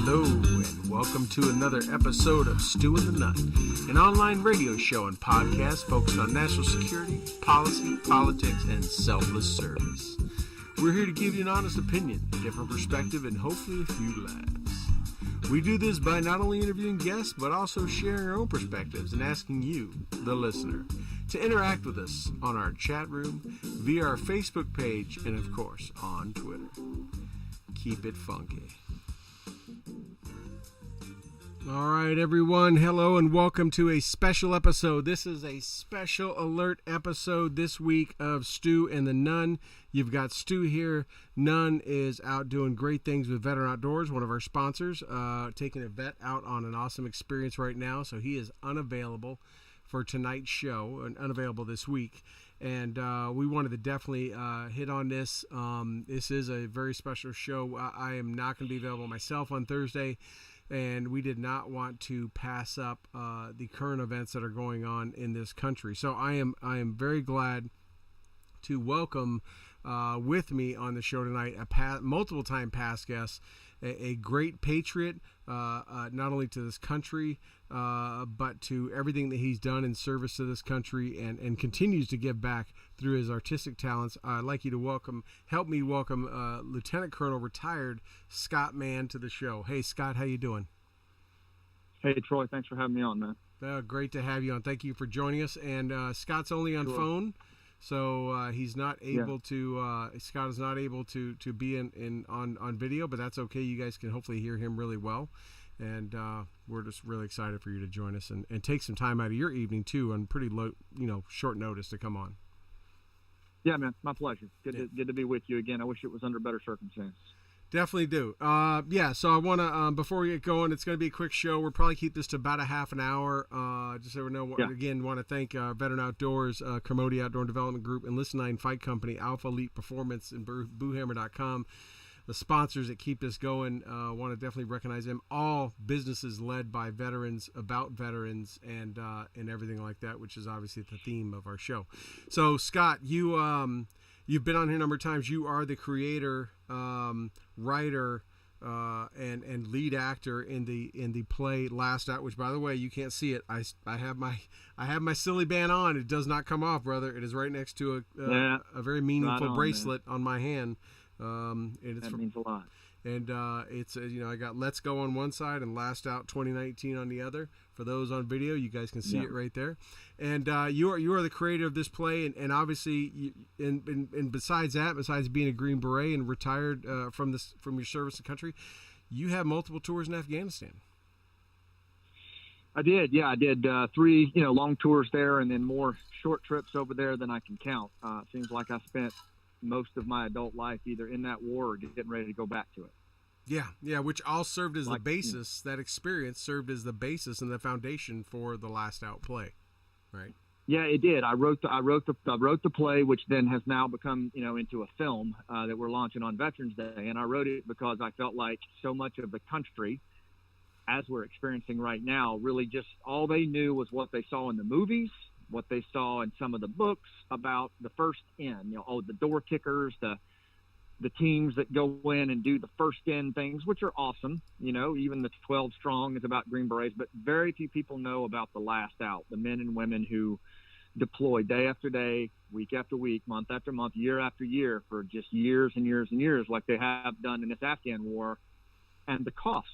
Hello, and welcome to another episode of Stu and the Nunn, an online radio show and podcast focused on national security, policy, politics, and selfless service. We're here to give you an honest opinion, a different perspective, and hopefully a few laughs. We do this by not only interviewing guests, but also sharing our own perspectives and asking you, the listener, to interact with us on our chat room, via our Facebook page, and of course, on Twitter. Keep it funky. All right, everyone. Hello and welcome to a special episode. This is a special alert episode this week of Stu and the Nunn. You've got Stu here. Nunn is out doing great things with Veteran Outdoors, one of our sponsors, taking a vet out on an awesome experience right now. So he is unavailable for tonight's show and unavailable this week. And we wanted to definitely hit on this. This is a very special show. I am not going to be available myself on Thursday. And we did not want to pass up the current events that are going on in this country. So I am very glad to welcome with me on the show tonight a multiple time past guest, a great patriot, not only to this country, but to everything that he's done in service to this country and continues to give back through his artistic talents. I'd like you to help me welcome Lieutenant Colonel retired Scott Mann to the show. Hey, Scott, how you doing? Hey, Troy, thanks for having me on, man. Great to have you on. Thank you for joining us. And Scott's only on phone, so he's not able to. Scott is not able to be on video, but that's okay. You guys can hopefully hear him really well. And we're just really excited for you to join us and take some time out of your evening too on pretty low, short notice to come on. Yeah, man, my pleasure. Good to be with you again. I wish it was under better circumstances. Definitely do. So I want to, before we get going, it's going to be a quick show. We'll probably keep this to about a half an hour. Just so we know, again, want to thank Veteran Outdoors, Kermode Outdoor Development Group, Enlist 9 Fight Company, Alpha Elite Performance, and BooHammer.com. The sponsors that keep this going, want to definitely recognize them. All businesses led by veterans, about veterans, and everything like that, which is obviously the theme of our show. So, Scott, you've been on here a number of times. You are the creator, writer, and lead actor in the play Last Out, which, by the way, you can't see it. I have my silly band on. It does not come off, brother. It is right next to a very meaningful bracelet on my hand. And that means a lot. And it's I got Let's Go on one side and Last Out 2019 on the other. For those on video, you guys can see it right there. And you are the creator of this play, and obviously, and besides being a Green Beret and retired from your service to country, you have multiple tours in Afghanistan. I did, I did 3 long tours there, and then more short trips over there than I can count. It seems like I spent most of my adult life either in that war or getting ready to go back to it. Yeah, which all served as the basis. That experience served as the basis and the foundation for the Last Out play, right? Yeah, it did. I wrote the play, which then has now become into a film that we're launching on Veterans Day, and I wrote it because I felt like so much of the country, as we're experiencing right now, really just all they knew was what they saw in the movies, what they saw in some of the books about the first in, the door kickers, the teams that go in and do the first in things, which are awesome. Even the 12 strong is about Green Berets, but very few people know about the Last Out, the men and women who deploy day after day, week after week, month after month, year after year for just years and years and years, like they have done in this Afghan war, and the cost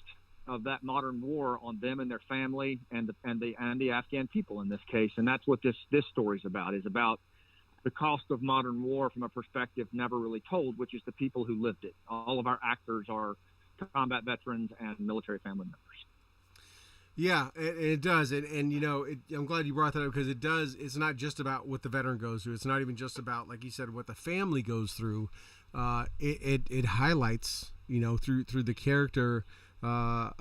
of that modern war on them and their family and the Afghan people in this case. And that's what this story is about the cost of modern war from a perspective never really told, which is the people who lived it. All of our actors are combat veterans and military family members. Yeah, it does. And I'm glad you brought that up, because it does. It's not just about what the veteran goes through. It's not even just about, like you said, what the family goes through. It highlights, through the character of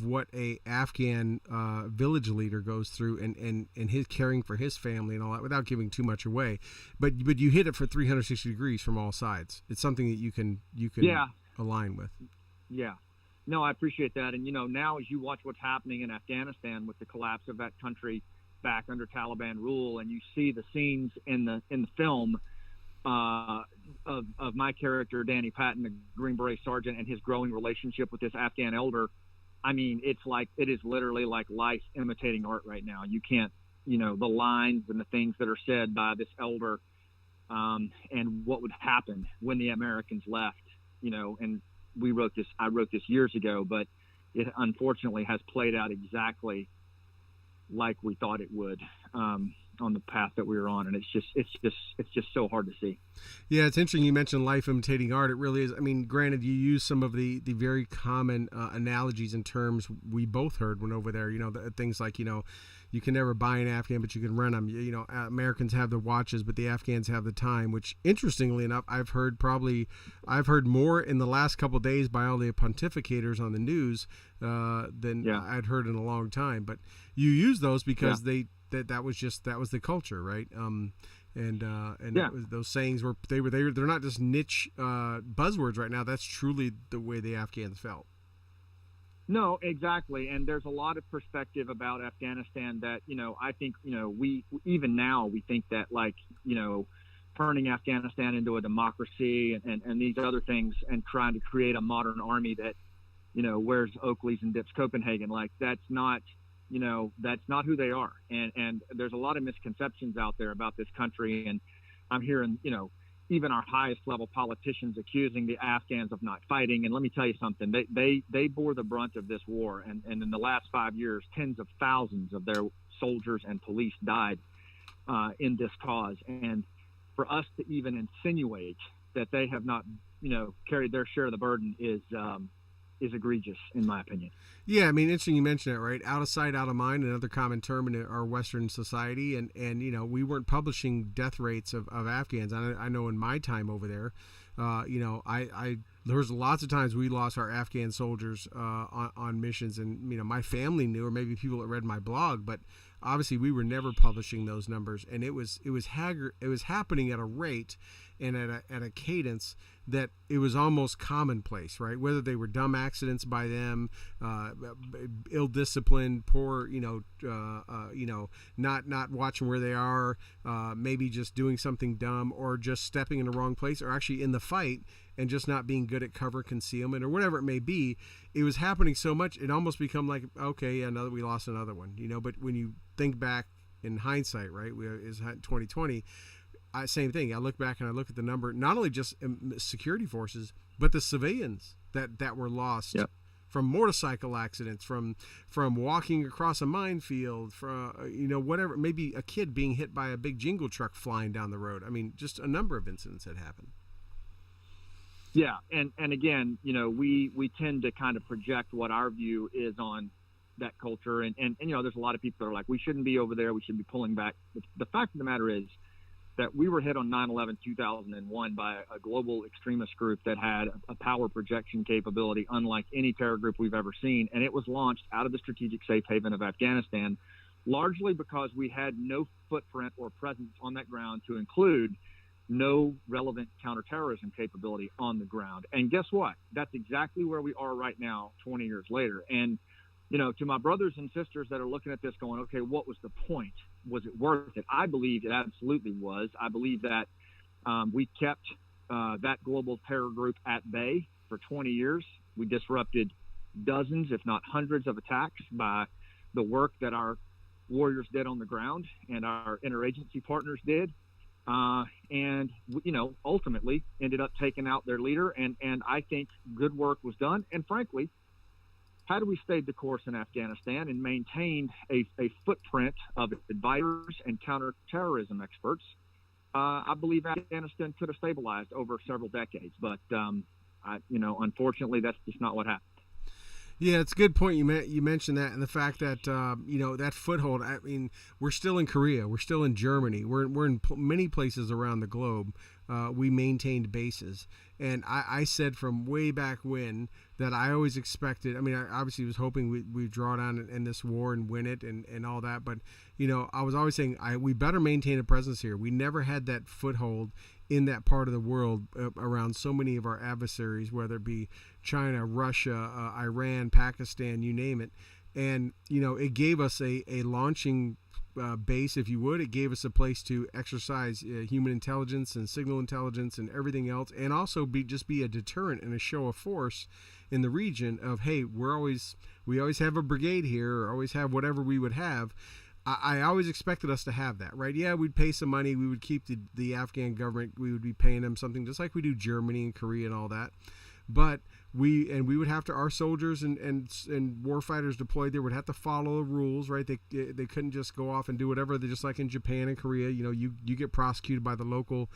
what a Afghan village leader goes through and his caring for his family and all that, without giving too much away. But you hit it for 360 degrees from all sides. It's something that you can align with. Yeah. No, I appreciate that. And, now as you watch what's happening in Afghanistan with the collapse of that country back under Taliban rule, and you see the scenes in the film of my character, Danny Patton, the Green Beret sergeant, and his growing relationship with this Afghan elder. I mean, it is literally like life imitating art right now. You can't, the lines and the things that are said by this elder, and what would happen when the Americans left, and I wrote this years ago, but it unfortunately has played out exactly like we thought it would, on the path that we were on. And it's just so hard to see. Yeah, it's interesting you mentioned life imitating art. It really is. I mean, granted, you use some of the very common analogies and terms we both heard when over there. Things like, you can never buy an Afghan, but you can rent them. Americans have the watches, but the Afghans have the time, which, interestingly enough, I've heard more in the last couple of days by all the pontificators on the news than I'd heard in a long time. But you use those because that was the culture, right? That was, those sayings they're not just niche buzzwords right now. That's truly the way the Afghans felt. No, exactly. And there's a lot of perspective about Afghanistan that, I think, we even now we think that, like, turning Afghanistan into a democracy and these other things and trying to create a modern army that, wears Oakleys and dips Copenhagen, like that's not who they are. And there's a lot of misconceptions out there about this country. And I'm hearing, even our highest level politicians accusing the Afghans of not fighting. And let me tell you something, they bore the brunt of this war. And in the last 5 years, tens of thousands of their soldiers and police died in this cause. And for us to even insinuate that they have not, carried their share of the burden is egregious, in my opinion. Yeah, I mean, interesting you mentioned it, right? Out of sight, out of mind, another common term in our Western society. And we weren't publishing death rates of Afghans. I know in my time over there, there was lots of times we lost our Afghan soldiers on missions. And, my family knew, or maybe people that read my blog, but obviously we were never publishing those numbers. And it was happening at a rate and at a cadence that it was almost commonplace, right? Whether they were dumb accidents by them, ill-disciplined, poor, not watching where they are, maybe just doing something dumb or just stepping in the wrong place or actually in the fight and just not being good at cover concealment or whatever it may be. It was happening so much, it almost become like, okay, we lost another one, but when you think back in hindsight, right, is 2020, same thing. I look back and I look at the number, not only just security forces, but the civilians that were lost from motorcycle accidents, from walking across a minefield, from whatever, maybe a kid being hit by a big jingle truck flying down the road. I mean, just a number of incidents had happened. Yeah, and again, we tend to kind of project what our view is on that culture, and there's a lot of people that are like, we shouldn't be over there, we should be pulling back. The fact of the matter is that we were hit on 9/11/2001 by a global extremist group that had a power projection capability unlike any terror group we've ever seen, and it was launched out of the strategic safe haven of Afghanistan, largely because we had no footprint or presence on that ground, to include no relevant counterterrorism capability on the ground. And guess what? That's exactly where we are right now, 20 years later. And to my brothers and sisters that are looking at this going, okay, what was the point? Was it worth it? I believe it absolutely was. I believe that we kept that global terror group at bay for 20 years. We disrupted dozens, if not hundreds, of attacks by the work that our warriors did on the ground and our interagency partners did. And ultimately ended up taking out their leader. And I think good work was done. And frankly, had we stayed the course in Afghanistan and maintained a footprint of advisors and counterterrorism experts, I believe Afghanistan could have stabilized over several decades. But, unfortunately, that's just not what happened. Yeah, it's a good point. You mentioned that, and the fact that that foothold. I mean, we're still in Korea, we're still in Germany, we're in many places around the globe. We maintained bases, and I said from way back when that I always expected. I mean, I obviously was hoping we'd draw down in this war and win it and all that, but I was always saying we better maintain a presence here. We never had that foothold in that part of the world around so many of our adversaries, whether it be China, Russia, Iran, Pakistan, you name it. And, it gave us a launching base, if you would. It gave us a place to exercise human intelligence and signal intelligence and everything else, and also just be a deterrent and a show of force in the region of, hey, we always have a brigade here, or always have whatever we would have. I always expected us to have that, right? Yeah, we'd pay some money. We would keep the Afghan government. We would be paying them something just like we do Germany and Korea and all that. But we would have to, our soldiers and warfighters deployed there would have to follow the rules, right? They couldn't just go off and do whatever. They just like in Japan and Korea, you get prosecuted by the local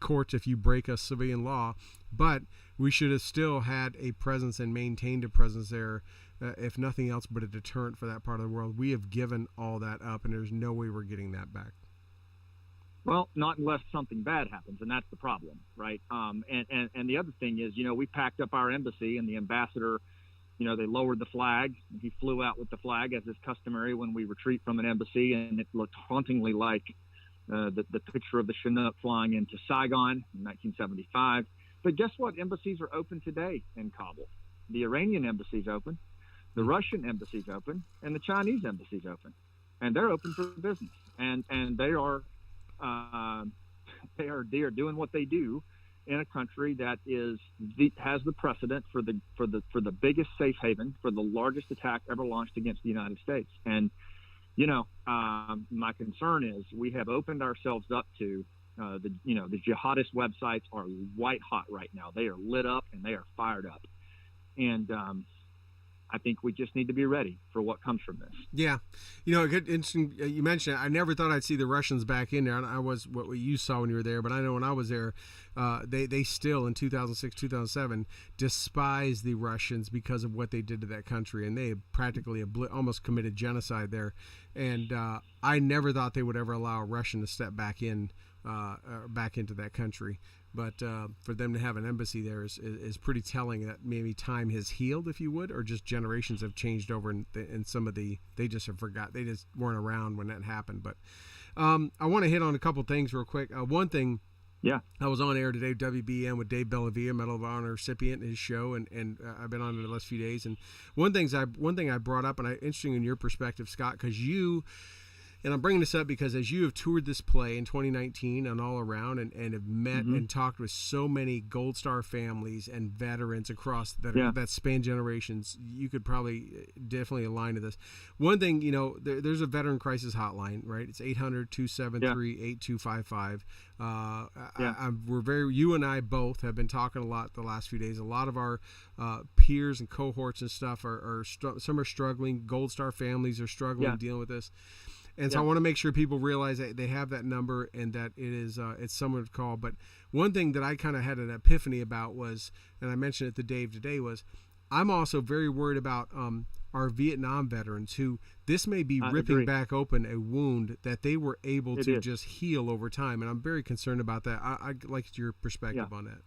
courts if you break a civilian law. But we should have still had a presence and maintained a presence there, if nothing else but a deterrent for that part of the world. We have given all that up, and there's no way we're getting that back. Well, not unless something bad happens, and that's the problem, right? And the other thing is, we packed up our embassy, and the ambassador, they lowered the flag. He flew out with the flag, as is customary when we retreat from an embassy, and it looked hauntingly like the picture of the Chinook flying into Saigon in 1975. But guess what? Embassies are open today in Kabul. The Iranian embassy's open, the Russian embassy's open, and the Chinese embassy's open, and they're open for business, and they are doing what they do in a country that has the precedent for the biggest safe haven, for the largest attack ever launched against the United States. And my concern is we have opened ourselves up to the jihadist websites are white hot right now. They are lit up and they are fired up, and I think we just need to be ready for what comes from this. Yeah. Interesting. You mentioned it. I never thought I'd see the Russians back in there. And I was what you saw when you were there, but I know when I was there, they still in 2006, 2007 despised the Russians because of what they did to that country. And they practically almost committed genocide there. And I never thought they would ever allow a Russian to step back into that country. But for them to have an embassy there is pretty telling that maybe time has healed, if you would, or just generations have changed over, and some of they just have forgot. They just weren't around when that happened. But I want to hit on a couple things real quick. One thing, yeah, I was on air today, WBN, with Dave Bellavia, Medal of Honor recipient, his show, and I've been on it the last few days. And one thing I brought up, and interesting in your perspective, Scott, because and I'm bringing this up because as you have toured this play in 2019 and all around and have met and talked with so many Gold Star families and veterans across that span generations, you could probably definitely align to this. One thing, there's a veteran crisis hotline, right? It's 800-273-8255. You and I both have been talking a lot the last few days. A lot of our peers and cohorts and stuff some are struggling. Gold Star families are struggling dealing with this. And so I want to make sure people realize that they have that number and that it is it's someone to call. But one thing that I kind of had an epiphany about was, and I mentioned it to Dave today, was I'm also very worried about our Vietnam veterans who this may be ripping back open a wound that they were able to just heal over time. And I'm very concerned about that. I'd like your perspective on that.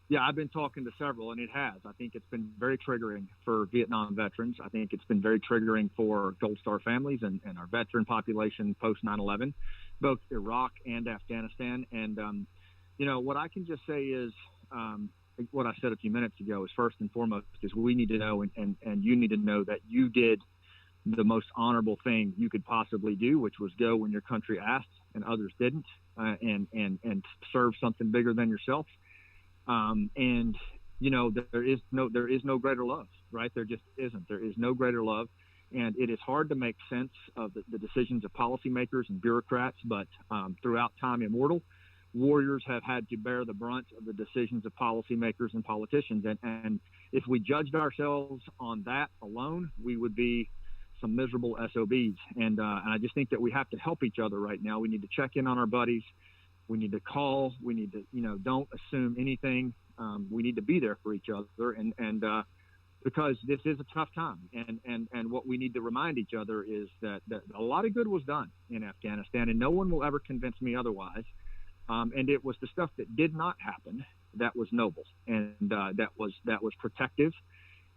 Yeah, I've been talking to several, and it has. I think it's been very triggering for Vietnam veterans. I think it's been very triggering for Gold Star families and our veteran population post 9/11, both Iraq and Afghanistan. And, what I can just say is what I said a few minutes ago is first and foremost is we need to know and you need to know that you did the most honorable thing you could possibly do, which was go when your country asked and others didn't, and serve something bigger than yourself. There is no greater love, right? There just isn't. There is no greater love. And it is hard to make sense of the decisions of policymakers and bureaucrats, but throughout time immortal, warriors have had to bear the brunt of the decisions of policymakers and politicians. And if we judged ourselves on that alone, we would be some miserable SOBs. And I just think that we have to help each other right now. We need to check in on our buddies. We need to call. We need to, don't assume anything. We need to be there for each other, and because this is a tough time. And what we need to remind each other is that a lot of good was done in Afghanistan, and no one will ever convince me otherwise. And it was the stuff that did not happen that was noble, and that was protective.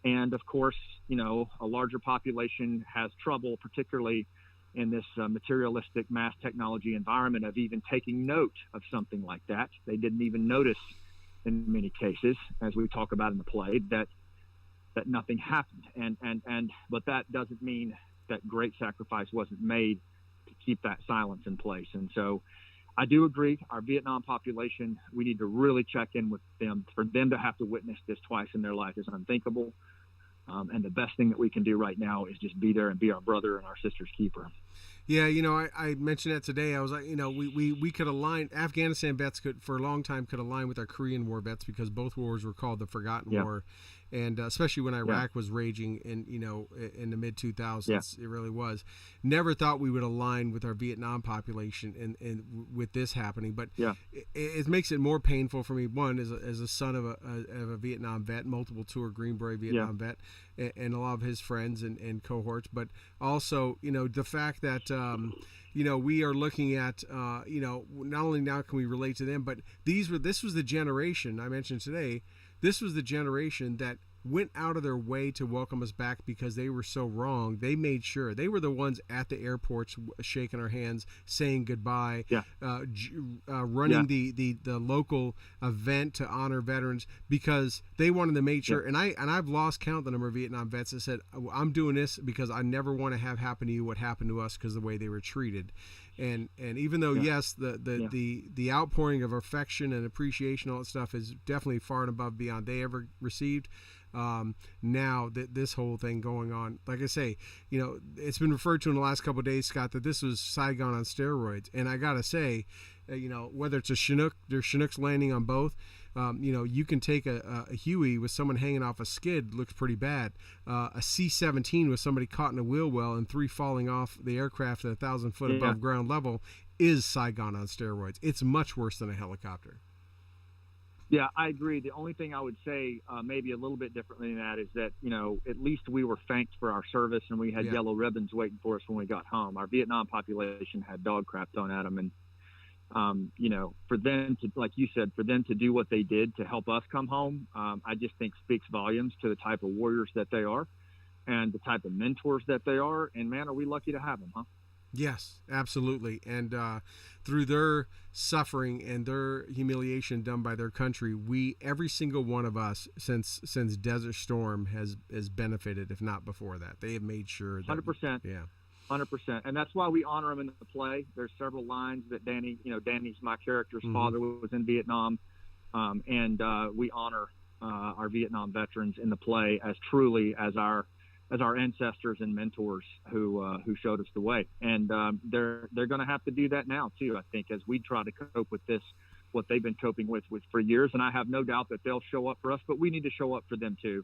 And of course, a larger population has trouble, particularly in this materialistic mass technology environment, of even taking note of something like that. They didn't even notice in many cases, as we talk about in the play, that nothing happened. But that doesn't mean that great sacrifice wasn't made keep that silence in place. And so I do agree. Our Vietnam population, we need to really check in with them. For them to have to witness this twice in their life is unthinkable. And the best thing that we can do right now is just be there and be our brother and our sister's keeper. Yeah, I mentioned that today. I was like, we could align. Afghanistan vets for a long time could align with our Korean War vets because both wars were called the Forgotten War. And especially when Iraq was raging in the mid 2000s, it really was. Never thought we would align with our Vietnam population and with this happening, but it makes it more painful for me. One, as a son of a Vietnam vet, multiple tour Green Beret Vietnam vet, and a lot of his friends and cohorts, but also the fact that we are looking at not only now can we relate to them, but this was the generation I mentioned today. This was the generation that went out of their way to welcome us back because they were so wrong. They made sure. They were the ones at the airports shaking our hands, saying goodbye, running the local event to honor veterans because they wanted to make sure. And I've lost count the number of Vietnam vets that said, I'm doing this because I never want to have happen to you what happened to us because of the way they were treated. And even though the outpouring of affection and appreciation, all that stuff is definitely far and above beyond they ever received. Now that this whole thing going on, like I say, it's been referred to in the last couple of days, Scott, that this was Saigon on steroids. And I gotta say, whether it's a Chinook, there's Chinooks landing on both. You can take a Huey with someone hanging off a skid, looks pretty bad. A C-17 with somebody caught in a wheel well and 3 falling off the aircraft at 1,000 foot above ground level is Saigon on steroids. It's much worse than a helicopter. Yeah, I agree. The only thing I would say maybe a little bit differently than that is that, at least we were thanked for our service and we had yellow ribbons waiting for us when we got home. Our Vietnam population had dog crap thrown at them. And, for them to, like you said, for them to do what they did to help us come home, I just think speaks volumes to the type of warriors that they are and the type of mentors that they are. And, man, are we lucky to have them, huh? Yes, absolutely. And through their suffering and their humiliation done by their country, every single one of us since Desert Storm has benefited, if not before that. They have made sure that 100%. Yeah. 100%. And that's why we honor him in the play. There's several lines that Danny's my character's father was in Vietnam. And we honor our Vietnam veterans in the play as truly as our ancestors and mentors who showed us the way. And they're going to have to do that now too, I think, as we try to cope with this, what they've been coping with for years. And I have no doubt that they'll show up for us, but we need to show up for them too.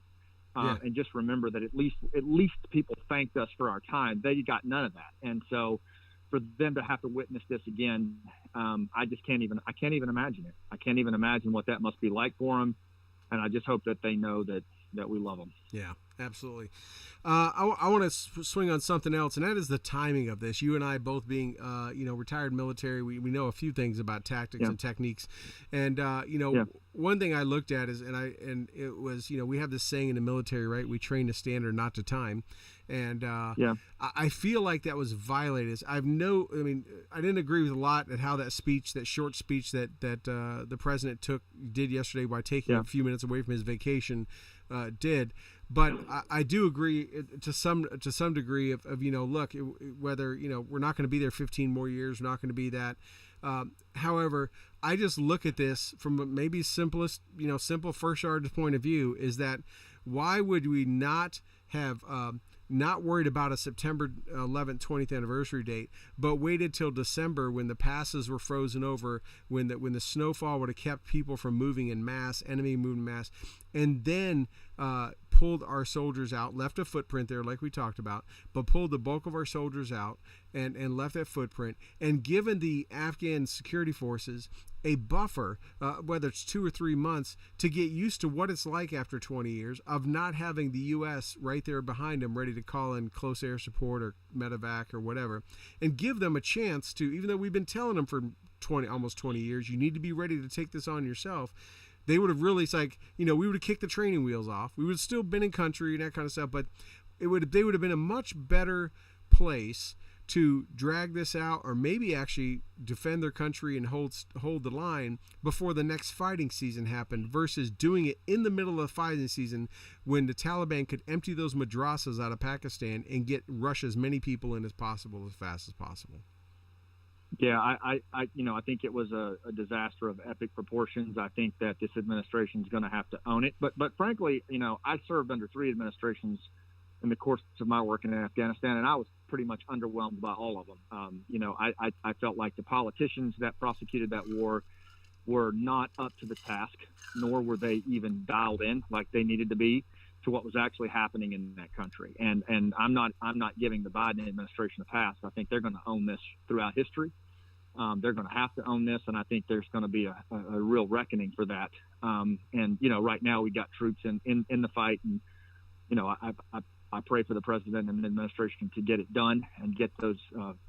And just remember that at least people thanked us for our time. They got none of that. And so for them to have to witness this again, I can't even imagine it. I can't even imagine what that must be like for them. And I just hope that they know that we love them. Yeah, absolutely. I want to swing on something else, and that is the timing of this. You and I both being, retired military, we know a few things about tactics and techniques. And, one thing I looked at is, and it was, we have this saying in the military, right? We train to standard, not to time. And I feel like that was violated. I didn't agree with a lot at how that short speech that the president did yesterday by taking a few minutes away from his vacation did. But I do agree to some degree of look, whether we're not going to be there 15 more years, we're not going to be that. However, I just look at this from maybe simple first sergeant's point of view is that why would we not have not worried about a September 11th, 20th anniversary date, but waited till December when the passes were frozen over, when the snowfall would have kept people from moving in mass, enemy moving in mass, and then pulled our soldiers out, left a footprint there like we talked about, but pulled the bulk of our soldiers out and left that footprint, and given the Afghan security forces a buffer, whether it's 2 or 3 months, to get used to what it's like after 20 years of not having the U.S. right there behind them ready to call in close air support or medevac or whatever, and give them a chance to, even though we've been telling them for almost 20 years, you need to be ready to take this on yourself. They would have really, we would have kicked the training wheels off. We would have still been in country and that kind of stuff, but they would have been a much better place to drag this out, or maybe actually defend their country and hold the line before the next fighting season happened, versus doing it in the middle of the fighting season when the Taliban could empty those madrasas out of Pakistan and rush as many people in as possible as fast as possible. Yeah, I think it was a disaster of epic proportions. I think that this administration is going to have to own it. But frankly, I served under 3 administrations in the course of my work in Afghanistan, and I was pretty much underwhelmed by all of them. I felt like the politicians that prosecuted that war were not up to the task, nor were they even dialed in like they needed to be to what was actually happening in that country. And I'm not giving the Biden administration a pass. I think they're going to own this throughout history. They're going to have to own this, and I think there's going to be a real reckoning for that. And right now we got troops in the fight, and I pray for the president and the administration to get it done and get those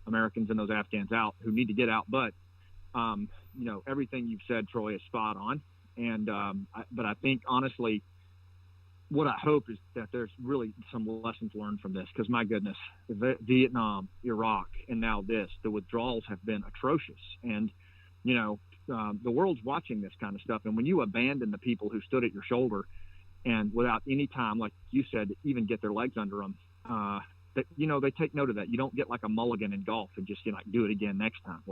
Americans and those Afghans out who need to get out. But everything you've said, Troy, is spot on. And but I think honestly, what I hope is that there's really some lessons learned from this, because my goodness, Vietnam, Iraq, and now the withdrawals have been atrocious. And, the world's watching this kind of stuff. And when you abandon the people who stood at your shoulder and without any time, like you said, to even get their legs under them, they take note of that. You don't get like a mulligan in golf and just, do it again next time.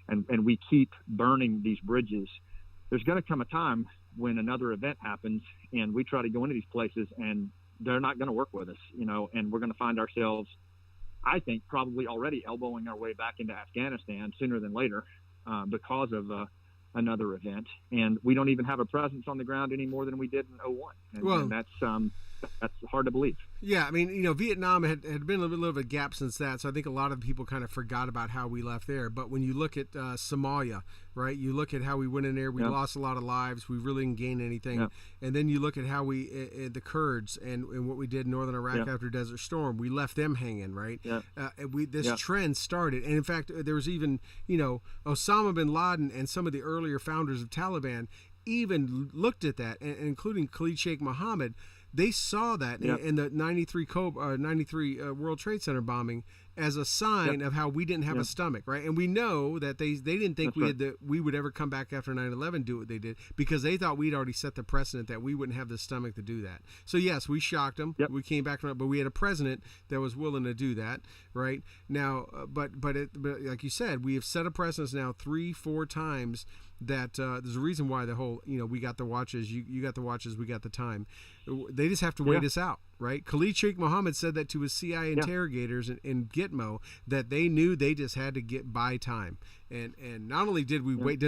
And we keep burning these bridges. There's going to come a time when another event happens and we try to go into these places and they're not going to work with us, and we're going to find ourselves, I think, probably already elbowing our way back into Afghanistan sooner than later because of another event. And we don't even have a presence on the ground any more than we did in 01. And that's hard to believe. Yeah, I mean, Vietnam had been a little bit of a gap since that, so I think a lot of people kind of forgot about how we left there. But when you look at Somalia, right, you look at how we went in there, we lost a lot of lives, we really didn't gain anything. And then you look at how the Kurds and what we did in northern Iraq after Desert Storm, we left them hanging, right? This trend started. And in fact, there was even, Osama bin Laden and some of the earlier founders of Taliban even looked at that, and including Khalid Sheikh Mohammed. They saw that in the 93 World Trade Center bombing as a sign of how we didn't have a stomach, right? And we know that they didn't think we would ever come back after 9/11, do what they did, because they thought we'd already set the precedent that we wouldn't have the stomach to do that. So yes, we shocked them. We came back from it, but we had a president that was willing to do that, right? Now, but like you said, we have set a precedent now 3-4 times that there's a reason why the whole, we got the watches, you got the watches, we got the time. They just have to wait us out, right? Khalid Sheikh Mohammed said that to his CIA interrogators in Gitmo, that they knew they just had to get by time. And not only did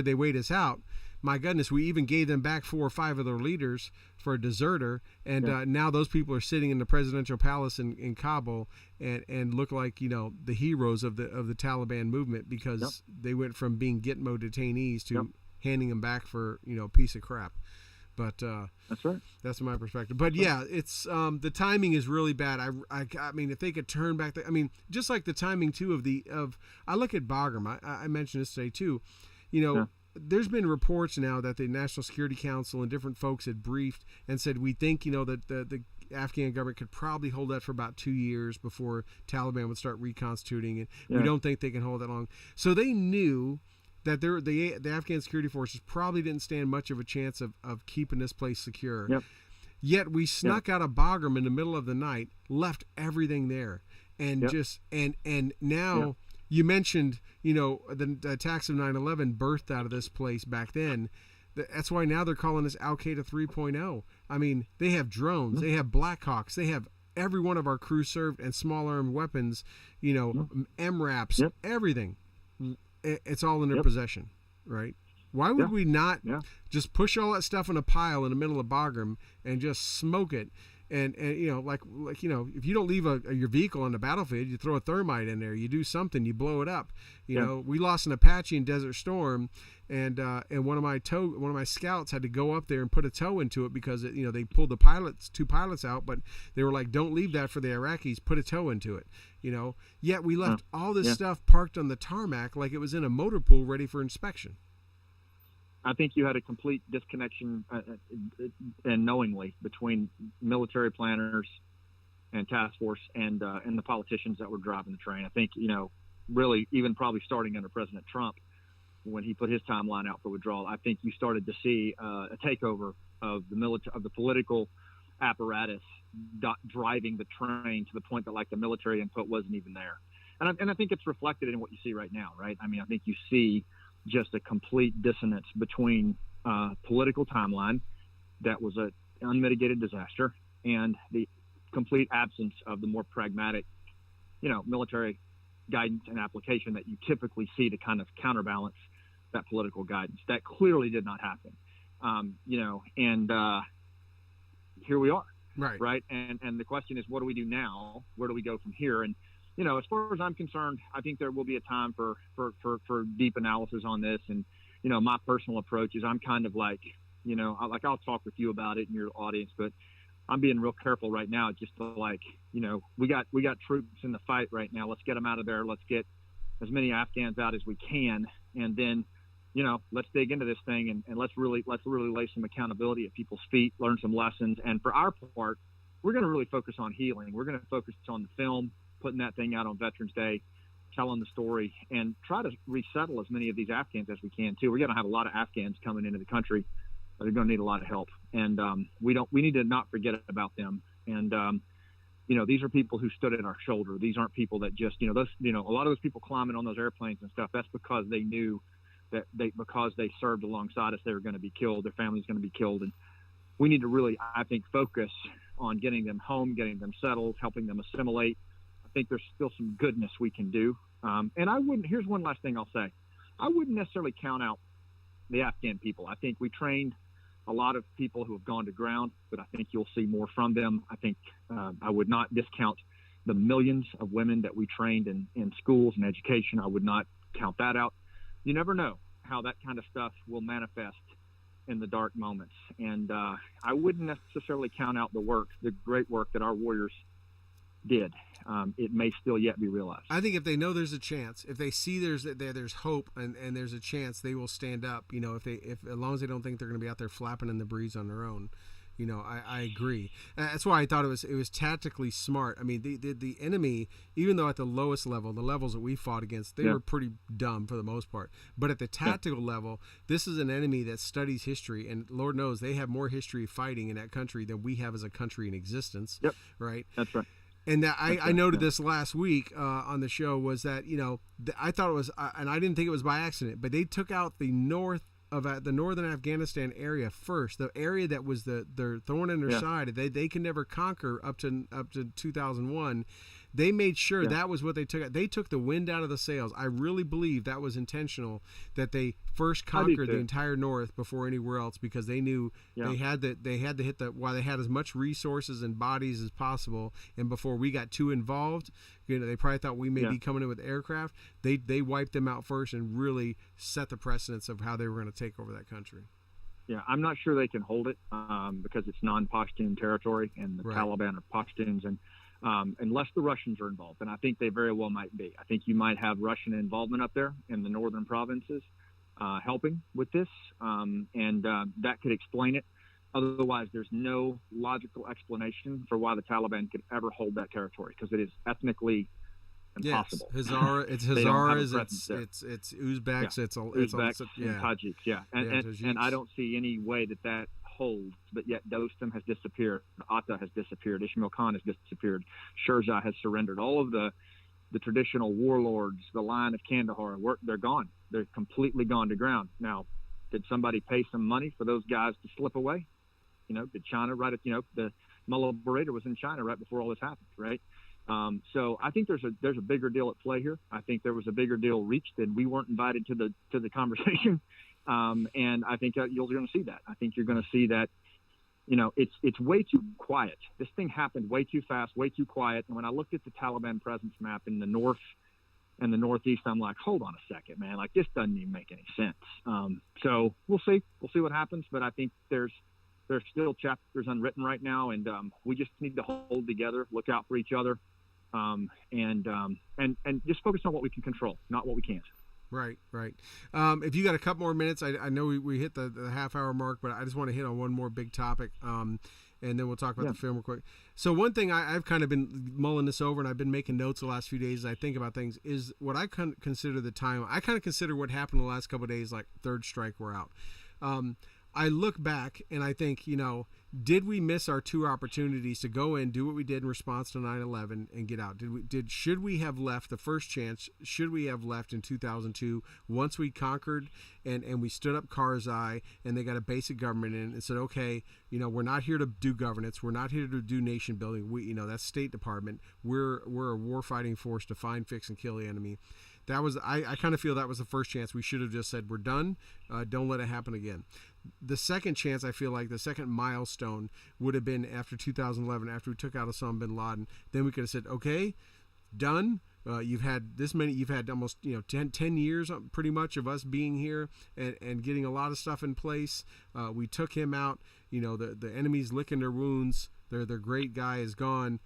they wait us out, my goodness, we even gave them back 4 or 5 of their leaders for a deserter. And now those people are sitting in the presidential palace in Kabul and look like, the heroes of the Taliban movement, because they went from being Gitmo detainees to handing them back for, a piece of crap. But that's right. That's my perspective. But yeah, it's the timing is really bad. I mean, if they could turn back, just like the timing too of I look at Bagram. I mentioned this today too. There's been reports now that the National Security Council and different folks had briefed and said, we think that the Afghan government could probably hold that for about 2 years before Taliban would start reconstituting it. We don't think they can hold that long. So they knew that the Afghan security forces probably didn't stand much of a chance of keeping this place secure. Yet we snuck out of Bagram in the middle of the night, left everything there, and and now you mentioned the attacks of 9/11 birthed out of this place back then. That's why now they're calling this Al Qaeda 3.0. I mean, they have drones, they have Blackhawks, they have every one of our crew served, and small armed weapons, MRAPs, everything. It's all in their possession, right? Why would we not just push all that stuff in a pile in the middle of Bagram and just smoke it? And like if you don't leave your vehicle on the battlefield, you throw a thermite in there, you do something, you blow it up. We lost an Apache in Desert Storm, and one of my scouts had to go up there and put a toe into it because they pulled the 2 pilots out, but they were like, don't leave that for the Iraqis, put a toe into it. Yet we left all this stuff parked on the tarmac like it was in a motor pool ready for inspection. I think you had a complete disconnection and knowingly between military planners and task force and the politicians that were driving the train. I think, really even probably starting under President Trump when he put his timeline out for withdrawal, I think you started to see a takeover of the political apparatus driving the train to the point that the military input wasn't even there. And I think it's reflected in what you see right now, right? I mean, I think you see just a complete dissonance between political timeline that was an unmitigated disaster and the complete absence of the more pragmatic, military guidance and application that you typically see to kind of counterbalance that political guidance. That clearly did not happen, and here we are. Right. And the question is, what do we do now? Where do we go from here? And, as far as I'm concerned, I think there will be a time for deep analysis on this. And, my personal approach is I'm kind of like, I'll talk with you about it in your audience, but I'm being real careful right now, just to like, we got troops in the fight right now. Let's get them out of there. Let's get as many Afghans out as we can. And then, let's dig into this thing and let's really lay some accountability at people's feet, learn some lessons. And for our part, we're going to really focus on healing. We're going to focus on the film, putting that thing out on Veterans Day, telling the story, and try to resettle as many of these Afghans as we can too. We're going to have a lot of Afghans coming into the country that are going to need a lot of help. And we need to not forget about them. And, these are people who stood at our shoulder. These aren't people that just, a lot of those people climbing on those airplanes and stuff, that's because they knew that because they served alongside us, they were going to be killed. Their family's going to be killed. And we need to really, I think, focus on getting them home, getting them settled, helping them assimilate. I think there's still some goodness we can do. And here's one last thing I'll say. I wouldn't necessarily count out the Afghan people. I think we trained a lot of people who have gone to ground, but I think you'll see more from them. I think I would not discount the millions of women that we trained in schools and education. I would not count that out. You never know how that kind of stuff will manifest in the dark moments. And I wouldn't necessarily count out the great work that our warriors did. It may still yet be realized. I think if they know there's a chance, if they see there's hope and there's a chance, they will stand up. If as long as they don't think they're going to be out there flapping in the breeze on their own. I agree. That's why I thought it was tactically smart. I mean, the enemy, even though at the lowest level, the levels that we fought against, they were pretty dumb for the most part. But at the tactical level, this is an enemy that studies history, and Lord knows they have more history fighting in that country than we have as a country in existence. Yep. Right. That's right. And that I noted this last week on the show was that, I thought it was, and I didn't think it was by accident, but they took out the northern Afghanistan area first, the area that was their thorn in their side. They can never conquer up to 2001. They made sure that was what they took out. They took the wind out of the sails. I really believe that was intentional, that they first conquered the entire North before anywhere else, because they knew they had to hit while they had as much resources and bodies as possible. And before we got too involved, they probably thought we may be coming in with aircraft. They wiped them out first and really set the precedence of how they were going to take over that country. Yeah, I'm not sure they can hold it because it's non-Pashtun territory, and the Taliban are Pashtuns, and unless the Russians are involved, and I think they very well might be. I think you might have Russian involvement up there in the northern provinces helping with this, and that could explain it. Otherwise, there's no logical explanation for why the Taliban could ever hold that territory, because it is ethnically impossible. Yes, it's Hazaras, it's Uzbeks, it's Uzbeks and Tajiks, and I don't see any way that holds. But yet Dostum has disappeared, Atta has disappeared, Ismail Khan has disappeared, Shurzai has surrendered. All of the traditional warlords, the line of Kandahar, they're gone. They're completely gone to ground. Now, did somebody pay some money for those guys to slip away? Did China the Mullah Beretta was in China right before all this happened, right? So I think there's a bigger deal at play here. I think there was a bigger deal reached, and we weren't invited to the conversation. And I think you're going to see that. I think you're going to see that, it's way too quiet. This thing happened way too fast, way too quiet. And when I looked at the Taliban presence map in the north and the northeast, I'm like, hold on a second, man. Like, this doesn't even make any sense. So we'll see. We'll see what happens. But I think there's still chapters unwritten right now, and we just need to hold together, look out for each other, and just focus on what we can control, not what we can't. Right. If you got a couple more minutes, I know we hit the half-hour mark, but I just want to hit on one more big topic, and then we'll talk about the film real quick. So one thing I've kind of been mulling this over, and I've been making notes the last few days as I think about things, is what I consider the time. I kind of consider what happened the last couple of days like third strike, we're out. I look back and I think, did we miss our two opportunities to go in, do what we did in response to 9/11 and get out? Should we have left the first chance? Should we have left in 2002 once we conquered and we stood up Karzai and they got a basic government in and said, okay, we're not here to do governance. We're not here to do nation building. That's State Department. We're a war fighting force to find, fix, and kill the enemy. That was, I kind of feel that was the first chance. We should have just said, we're done. Don't let it happen again. The second chance, I feel like the second milestone would have been after 2011, after we took out Osama bin Laden. Then we could have said, okay, done. You've had almost 10 years pretty much of us being here and getting a lot of stuff in place. We took him out. The enemy's licking their wounds. Their great guy is gone.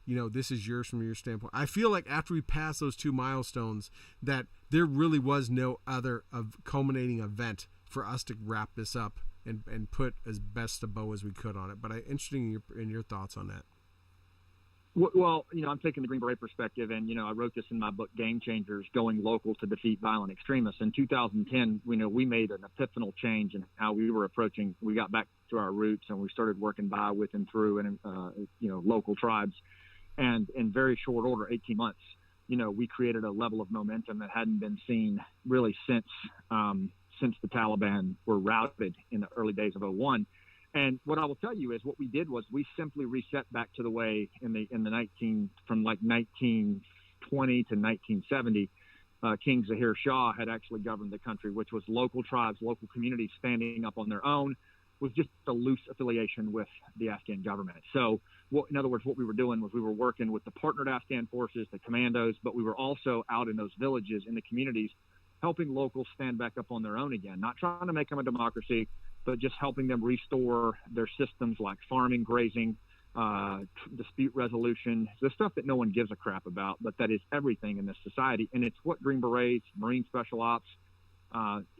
This is yours from your standpoint. I feel like after we passed those two milestones, that there really was no other culminating event for us to wrap this up and put as best a bow as we could on it. But interesting in your thoughts on that. Well, I'm taking the Green Beret perspective, and I wrote this in my book, Game Changers: Going Local to Defeat Violent Extremists. In 2010, we made an epiphanal change in how we were approaching. We got back to our roots, and we started working by, with, and through, and local tribes. And in very short order, 18 months, we created a level of momentum that hadn't been seen really since the Taliban were routed in the early days of 2001. And what I will tell you is what we did was we simply reset back to the way from 1920 to 1970, King Zahir Shah had actually governed the country, which was local tribes, local communities standing up on their own, with just a loose affiliation with the Afghan government. So, in other words, what we were doing was we were working with the partnered Afghan forces, the commandos, but we were also out in those villages, in the communities, helping locals stand back up on their own again, not trying to make them a democracy, but just helping them restore their systems like farming, grazing, dispute resolution, the stuff that no one gives a crap about, but that is everything in this society. And it's what Green Berets, Marine Special Ops,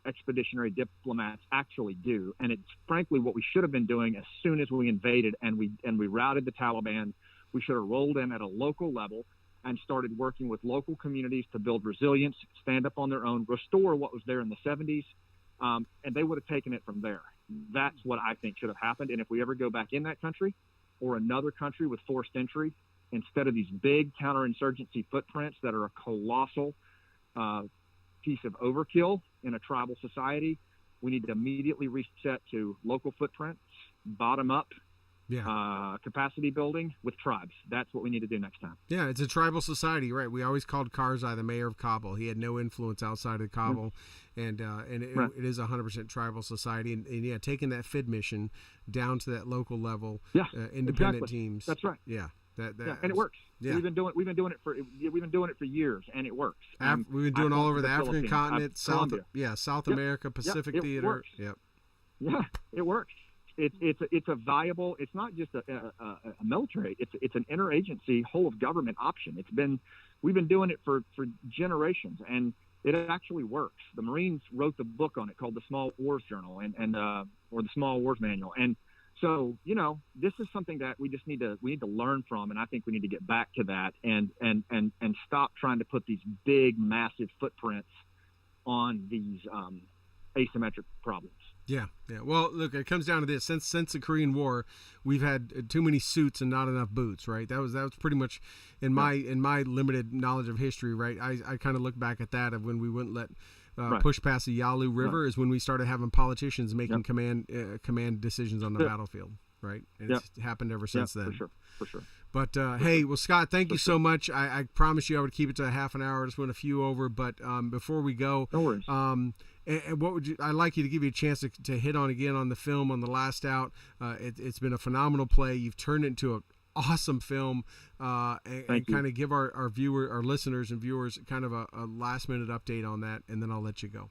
expeditionary diplomats actually do. And it's frankly what we should have been doing as soon as we invaded and we routed the Taliban. We should have rolled in at a local level and started working with local communities to build resilience, stand up on their own, restore what was there in the 70s, and they would have taken it from there. That's what I think should have happened. And if we ever go back in that country or another country with forced entry, instead of these big counterinsurgency footprints that are a colossal piece of overkill in a tribal society, we need to immediately reset to local footprints, bottom up, capacity building with tribes. That's what we need to do next time. Yeah, it's a tribal society, right? We always called Karzai the mayor of Kabul. He had no influence outside of Kabul, and it is 100% tribal society. And taking that FID mission down to that local level, independent teams. That's right. Yeah, and it works. Yeah. We've been doing it for years, and it works. We've been doing all over the African continent, South America, Pacific Theater. Works. Yep. Yeah, it works. It's a viable. It's not just a military. It's an interagency whole of government option. We've been doing it for generations, and it actually works. The Marines wrote the book on it called the Small Wars Journal or the Small Wars Manual. And so, this is something that we need to learn from, and I think we need to get back to that and stop trying to put these big, massive footprints on these asymmetric problems. Yeah. Well, look, it comes down to this. Since the Korean War, we've had too many suits and not enough boots, right? That was pretty much in my limited knowledge of history, right? I kind of look back at that of when we wouldn't let push past the Yalu River is when we started having politicians making command decisions on the battlefield, right? And it's happened ever since then. For sure. But hey, well, Scott, thank you so much. I promised you I would keep it to a half an hour. I just went a few over, but before we go, no worries. And what would I'd like you to give you a chance to hit on again on the film on The Last Out. It's been a phenomenal play. You've turned it into an awesome film, and kind of give our listeners and viewers kind of a last minute update on that, and then I'll let you go.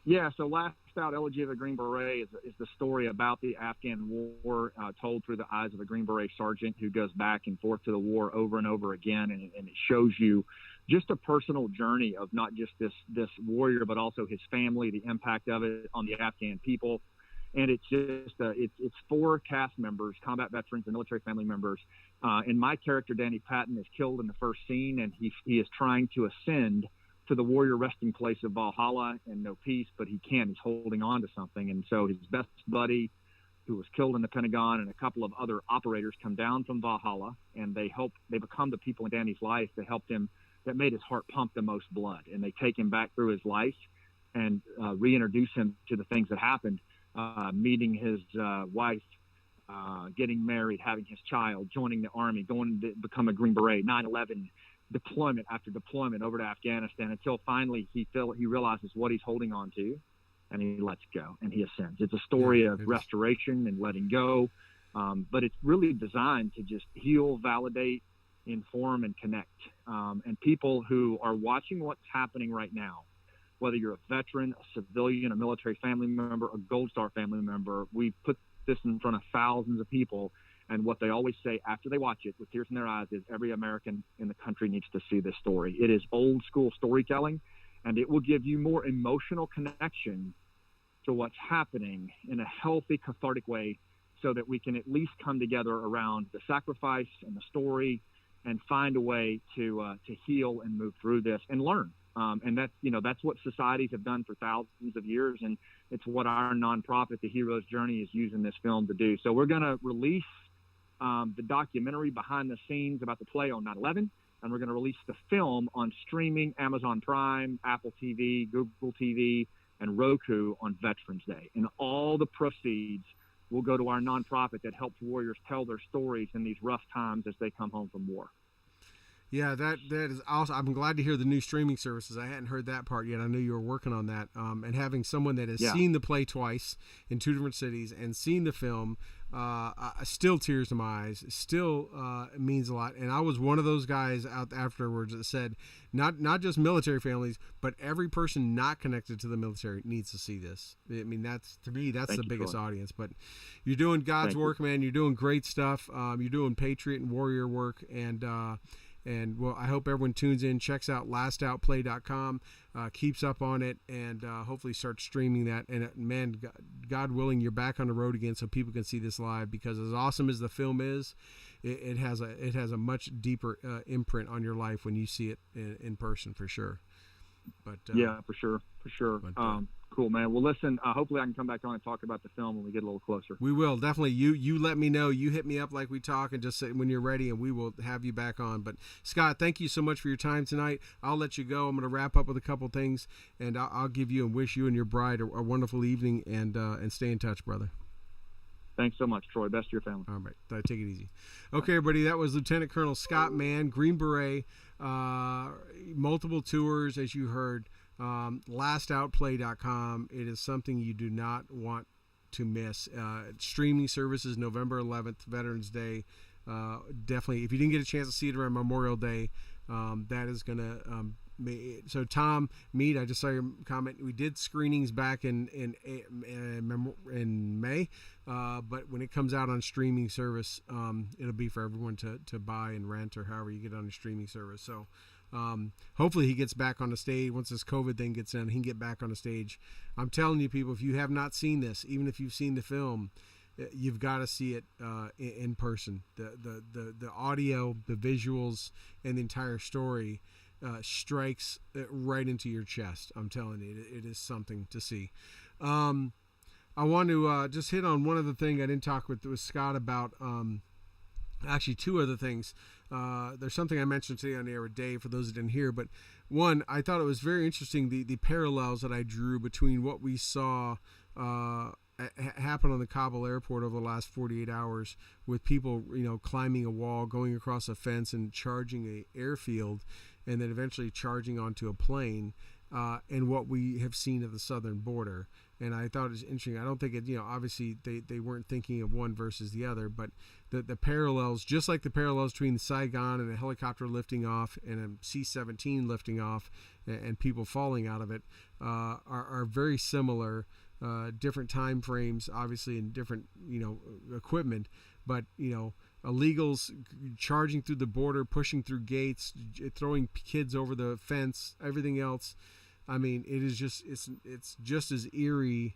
Yeah, so Last Out, Elegy of a Green Beret is the story about the Afghan war told through the eyes of a Green Beret sergeant who goes back and forth to the war over and over again, and it shows you just a personal journey of not just this warrior, but also his family, the impact of it on the Afghan people. And it's just it's 4 cast members, combat veterans and military family members. And my character, Danny Patton, is killed in the first scene, and he is trying to ascend to the warrior resting place of Valhalla and no peace, but he can't. He's holding on to something. And so his best buddy, who was killed in the Pentagon, and a couple of other operators come down from Valhalla, and they become the people in Danny's life that helped him, that made his heart pump the most blood. And they take him back through his life and reintroduce him to the things that happened, meeting his wife, getting married, having his child, joining the Army, going to become a Green Beret, 9/11, deployment after deployment over to Afghanistan, until finally he realizes what he's holding on to, and he lets go and he ascends. It's a story of restoration and letting go, but it's really designed to just heal, validate, inform, and connect. And people who are watching what's happening right now, whether you're a veteran, a civilian, a military family member, a Gold Star family member, we put this in front of thousands of people. And what they always say after they watch it with tears in their eyes is every American in the country needs to see this story. It is old school storytelling, and it will give you more emotional connection to what's happening in a healthy, cathartic way, so that we can at least come together around the sacrifice and the story and find a way to heal and move through this and learn. And that's what societies have done for thousands of years. And it's what our nonprofit, The Hero's Journey, is using this film to do. So we're going to release the documentary behind the scenes about the play on 9/11, and we're going to release the film on streaming, Amazon Prime, Apple TV, Google TV, and Roku on Veterans Day. And all the proceeds will go to our nonprofit that helps warriors tell their stories in these rough times as they come home from war. Yeah, that is awesome. I'm glad to hear the new streaming services. I hadn't heard that part yet. I knew you were working on that. And having someone that has seen the play twice in 2 different cities and seen the film, still tears in my eyes. Still means a lot. And I was one of those guys out afterwards that said, not just military families, but every person not connected to the military needs to see this. I mean, that's the biggest audience. But you're doing God's work, man. You're doing great stuff. You're doing patriot and warrior work, and well, I hope everyone tunes in, checks out lastoutplay.com, keeps up on it, and hopefully starts streaming that. And man, God willing, you're back on the road again so people can see this live, because as awesome as the film is, it has a much deeper imprint on your life when you see it in person, for sure. But yeah, for sure. Cool, man. Well, listen, hopefully I can come back on and talk about the film when we get a little closer. We will, definitely. You let me know. You hit me up like we talk, and just say when you're ready, and we will have you back on. But Scott, thank you so much for your time tonight. I'll let you go. I'm going to wrap up with a couple things, and I'll give you and wish you and your bride a wonderful evening, and stay in touch, brother. Thanks so much, Troy. Best to your family. All right. Take it easy. Okay, everybody. That was Lieutenant Colonel Scott Mann, Green Beret, multiple tours, as you heard. Lastoutplay.com. It is something you do not want to miss. Streaming services November 11th, Veterans Day. Definitely, if you didn't get a chance to see it around Memorial Day, that is going to so Tom Mead, I just saw your comment. We did screenings back in May, but when it comes out on streaming service, it'll be for everyone to buy and rent, or however you get on a streaming service. So hopefully he gets back on the stage once this COVID thing gets in. He can get back on the stage. I'm telling you, people, if you have not seen this, even if you've seen the film, you've got to see it in person. The audio, the visuals, and the entire story strikes right into your chest. I'm telling you, it is something to see. I want to just hit on one other thing I didn't talk with Scott about. Actually, 2 other things. There's something I mentioned today on the air with Dave, for those that didn't hear, but one, I thought it was very interesting, the parallels that I drew between what we saw happen on the Kabul airport over the last 48 hours with people, climbing a wall, going across a fence, and charging a airfield, and then eventually charging onto a plane, and what we have seen at the southern border. And I thought it was interesting. I don't think it, obviously they weren't thinking of one versus the other, but the parallels, just like the parallels between Saigon and a helicopter lifting off and a C-17 lifting off and people falling out of it, are very similar. Different time frames, obviously, and different, equipment, but, illegals charging through the border, pushing through gates, throwing kids over the fence, everything else. I mean, it is just, it's just as eerily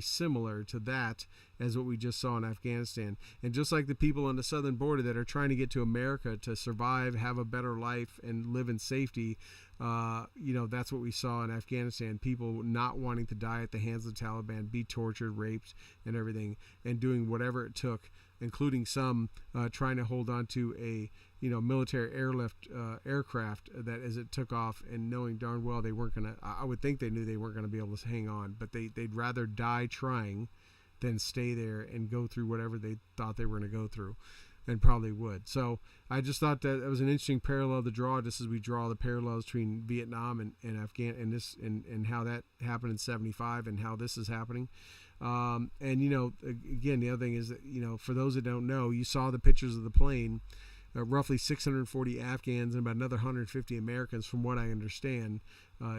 similar to that as what we just saw in Afghanistan. And just like the people on the southern border that are trying to get to America to survive, have a better life, and live in safety, that's what we saw in Afghanistan. People not wanting to die at the hands of the Taliban, be tortured, raped, and everything, and doing whatever it took, including some trying to hold on to a military airlift aircraft that as it took off, and knowing darn well they weren't going to, I would think they knew they weren't going to be able to hang on, but they'd rather die trying than stay there and go through whatever they thought they were going to go through, and probably would. So I just thought that it was an interesting parallel to draw, just as we draw the parallels between Vietnam and Afghan and how that happened in 75 and how this is happening. Again, the other thing is that, for those that don't know, you saw the pictures of the plane. Roughly 640 Afghans and about another 150 Americans, from what I understand,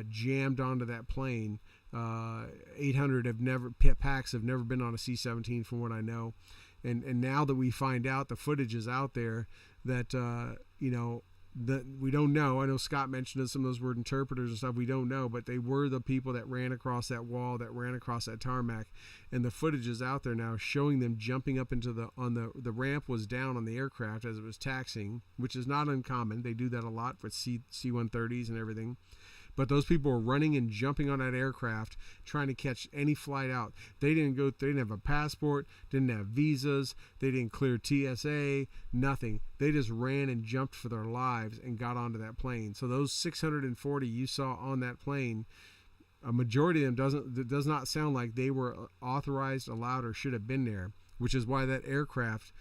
jammed onto that plane. 800 packs have never been on a C-17, from what I know. And now that we find out, the footage is out there that that we don't know. I know Scott mentioned that some of those were interpreters and stuff. We don't know, but they were the people that ran across that wall, that ran across that tarmac, and the footage is out there now showing them jumping up into the ramp was down on the aircraft as it was taxiing, which is not uncommon. They do that a lot for C-130s and everything. But those people were running and jumping on that aircraft, trying to catch any flight out. They didn't have a passport, didn't have visas, they didn't clear TSA, nothing. They just ran and jumped for their lives and got onto that plane. So those 640 you saw on that plane, a majority of them does not sound like they were authorized, allowed, or should have been there, which is why that aircraft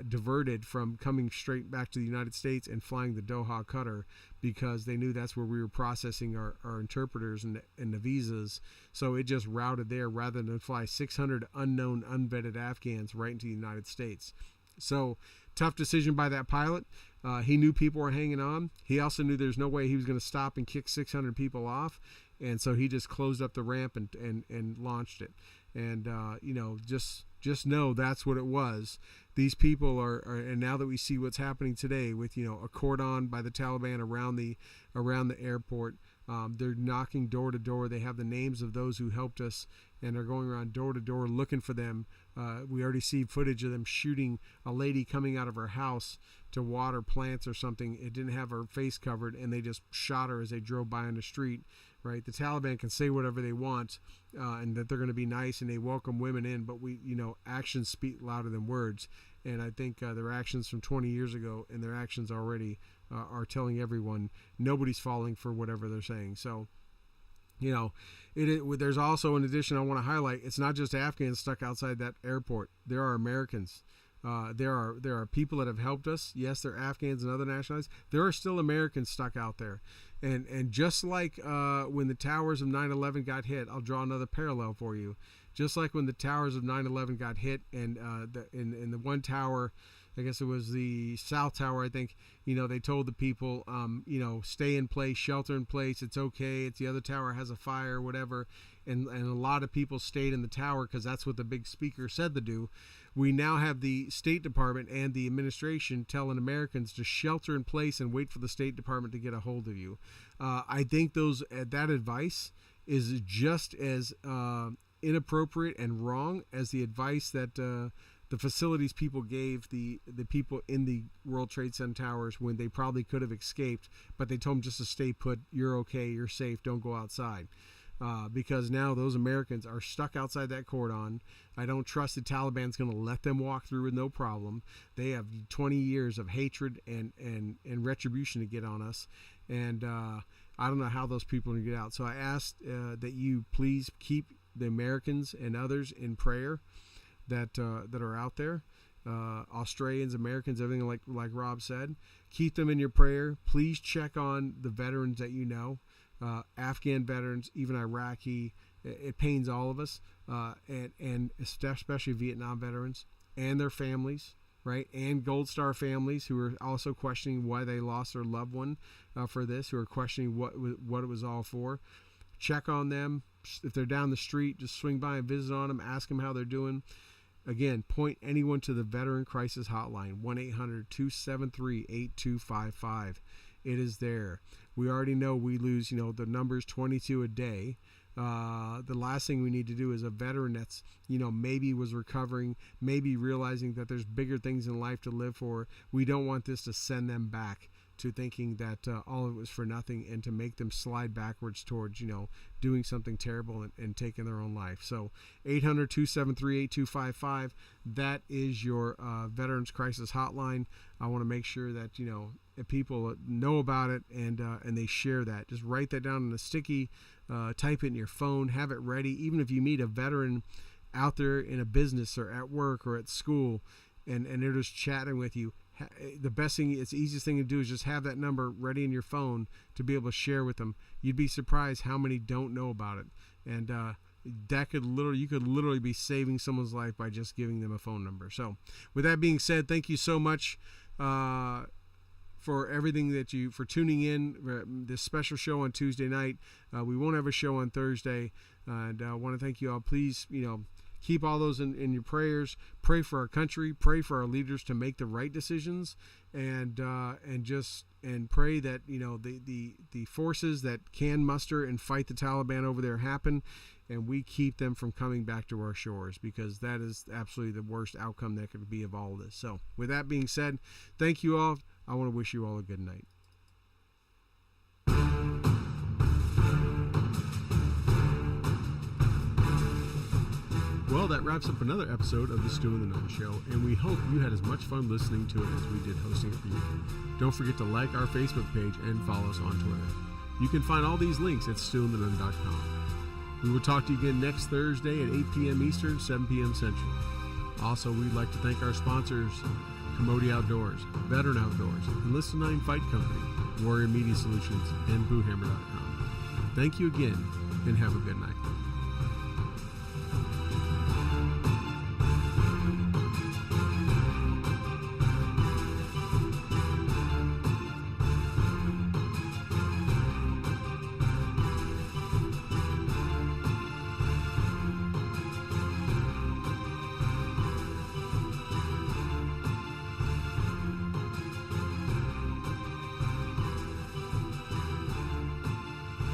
diverted from coming straight back to the United States and flying the Doha Qatar, because they knew that's where we were processing our interpreters and the visas. So it just routed there rather than fly 600 unknown, unvetted Afghans right into the United States. So tough decision by that pilot. He knew people were hanging on. He also knew there's no way he was going to stop and kick 600 people off. And so he just closed up the ramp and launched it. And, just know that's what it was. These people are, and now that we see what's happening today with, a cordon by the Taliban around the airport, they're knocking door to door. They have the names of those who helped us, and they're going around door to door looking for them. We already see footage of them shooting a lady coming out of her house to water plants or something. It didn't have her face covered, and they just shot her as they drove by on the street. Right, the Taliban can say whatever they want, and that they're going to be nice and they welcome women in, but actions speak louder than words. And I think their actions from 20 years ago and their actions already are telling everyone nobody's falling for whatever they're saying. So, there's also, in addition, I want to highlight, it's not just Afghans stuck outside that airport. There are Americans. There are people that have helped us. Yes, they're Afghans and other nationalities. There are still Americans stuck out there. And just like when the towers of 9/11 got hit, I'll draw another parallel for you. Just like when the towers of 9/11 got hit, and in the one tower, I guess it was the South Tower, I think, they told the people, stay in place, shelter in place. It's okay. It's the other tower has a fire, whatever. And a lot of people stayed in the tower because that's what the big speaker said to do. We now have the State Department and the administration telling Americans to shelter in place and wait for the State Department to get a hold of you. I think that advice is just as inappropriate and wrong as the advice that the facilities people gave the people in the World Trade Center towers when they probably could have escaped, but they told them just to stay put. You're okay. You're safe. Don't go outside. Because now those Americans are stuck outside that cordon. I don't trust the Taliban's going to let them walk through with no problem. They have 20 years of hatred and retribution to get on us. And I don't know how those people are going to get out. So I ask that you please keep the Americans and others in prayer that are out there. Australians, Americans, everything like Rob said. Keep them in your prayer. Please check on the veterans that you know. Afghan veterans, even Iraqi, it pains all of us, and especially Vietnam veterans and their families, right? And Gold Star families who are also questioning why they lost their loved one for this, who are questioning what it was all for. Check on them. If they're down the street, just swing by and visit on them, ask them how they're doing. Again, point anyone to the Veteran Crisis Hotline, 1-800-273-8255. It is there. We already know we lose, the numbers 22 a day The last thing we need to do is a veteran that's, maybe was recovering, maybe realizing that there's bigger things in life to live for. We don't want this to send them back to thinking that all of it was for nothing, and to make them slide backwards towards, doing something terrible and taking their own life. So 800-273-8255, that is your Veterans Crisis Hotline. I want to make sure that, if people know about it and they share that. Just write that down in a sticky, type it in your phone, have it ready. Even if you meet a veteran out there in a business or at work or at school, and they're just chatting with you, the best thing, it's the easiest thing to do is just have that number ready in your phone to be able to share with them. You'd be surprised how many don't know about it. And you could literally be saving someone's life by just giving them a phone number. So with that being said, thank you so much for everything for tuning in this special show on Tuesday night. We won't have a show on Thursday, and I want to thank you all. Please, keep all those in your prayers. Pray for our country. Pray for our leaders to make the right decisions, and pray that the forces that can muster and fight the Taliban over there happen, and we keep them from coming back to our shores, because that is absolutely the worst outcome that could be of all of this. So with that being said, thank you all. I want to wish you all a good night. Well, that wraps up another episode of the Stu and the Nunn Show, and we hope you had as much fun listening to it as we did hosting it for you. Don't forget to like our Facebook page and follow us on Twitter. You can find all these links at stewandthenunn.com. We will talk to you again next Thursday at 8 p.m. Eastern, 7 p.m. Central. Also, we'd like to thank our sponsors, Commodity Outdoors, Veteran Outdoors, Enlisted 9 Fight Company, Warrior Media Solutions, and BooHammer.com. Thank you again, and have a good night.